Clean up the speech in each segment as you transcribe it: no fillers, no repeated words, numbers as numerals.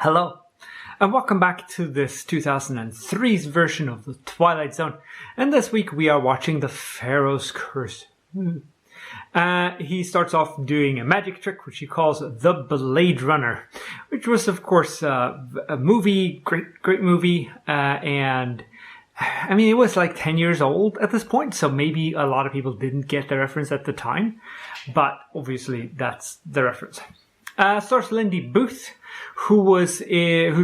Hello, and welcome back to this 2003's version of the Twilight Zone. And this week we are watching the Pharaoh's Curse. He starts off doing a magic trick, which he calls the Blade Runner, which was, of course, a movie, great movie, and I mean, it was like 10 years old at this point, so maybe a lot of people didn't get the reference at the time, but obviously that's the reference. Stars Lindy Booth, who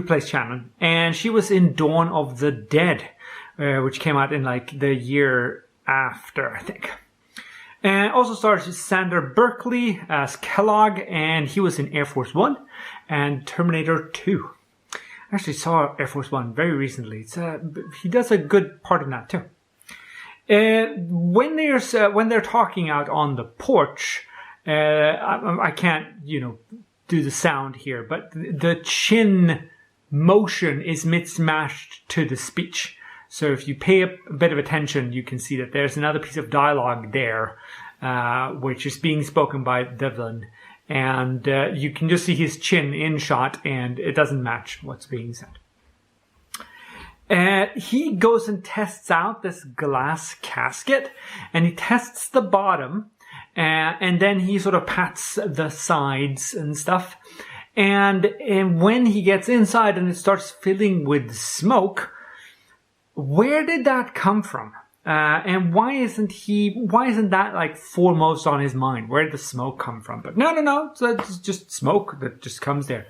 plays Shannon, and she was in Dawn of the Dead, which came out in like the year after, I think. And also stars Sander Berkeley as Kellogg, and he was in Air Force One and Terminator 2. I actually saw Air Force One very recently. He does a good part in that too. When they're talking out on the porch, I can't, do the sound here, but the chin motion is mismatched to the speech. So if you pay a bit of attention, you can see that there's another piece of dialogue there, which is being spoken by Devlin. And you can just see his chin in shot, and it doesn't match what's being said. He goes and tests out this glass casket, and he tests the bottom, and then he sort of pats the sides and stuff. And when he gets inside and it starts filling with smoke, where did that come from? And why isn't that like foremost on his mind? Where did the smoke come from? But no, it's just smoke that just comes there.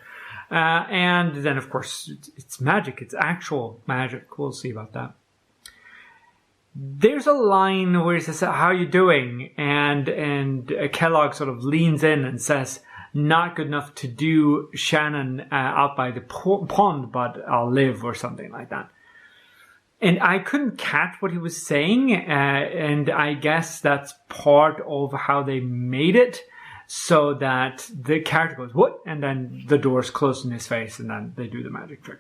And then of course it's magic. It's actual magic. We'll see about that. There's a line where he says, "How are you doing?" And Kellogg sort of leans in and says, "Not good enough to do Shannon out by the pond, but I'll live," or something like that. And I couldn't catch what he was saying, and I guess that's part of how they made it, so that the character goes, "What?" and then the doors close in his face, and then they do the magic trick.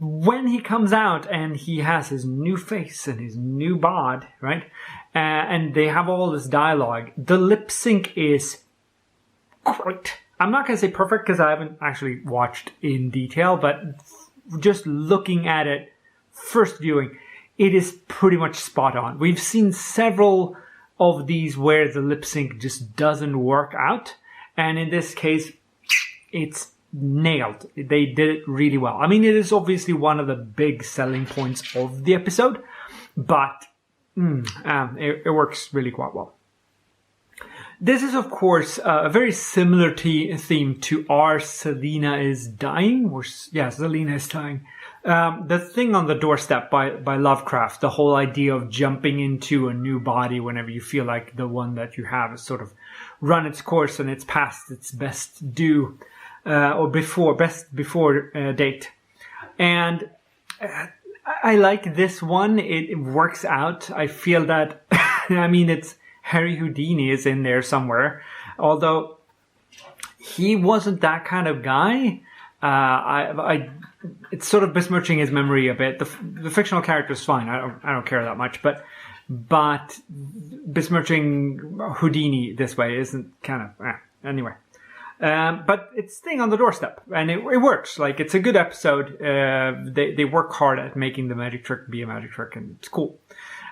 When he comes out and he has his new face and his new bod, right? And they have all this dialogue. The lip sync is great. I'm not going to say perfect because I haven't actually watched in detail, but just looking at it, first viewing, it is pretty much spot on. We've seen several of these where the lip sync just doesn't work out. And in this case, it's nailed. They did it really well. I mean, it is obviously one of the big selling points of the episode, but it works really quite well. This is, of course, a very similar theme to Our Selena is Dying. Selena is Dying. The Thing on the Doorstep by Lovecraft, the whole idea of jumping into a new body whenever you feel like the one that you have has sort of run its course and it's past its best due. Or before date. And I like this one. It works out. I feel that, it's Harry Houdini is in there somewhere. Although he wasn't that kind of guy. It's sort of besmirching his memory a bit. The fictional character is fine. I don't care that much. But besmirching Houdini this way isn't kind of, anyway. But it's staying on the doorstep, and it works. Like, it's a good episode. They work hard at making the magic trick be a magic trick, and it's cool.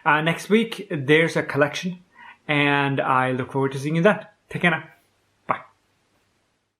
Next week, there's a collection, and I look forward to seeing you then. Take care now.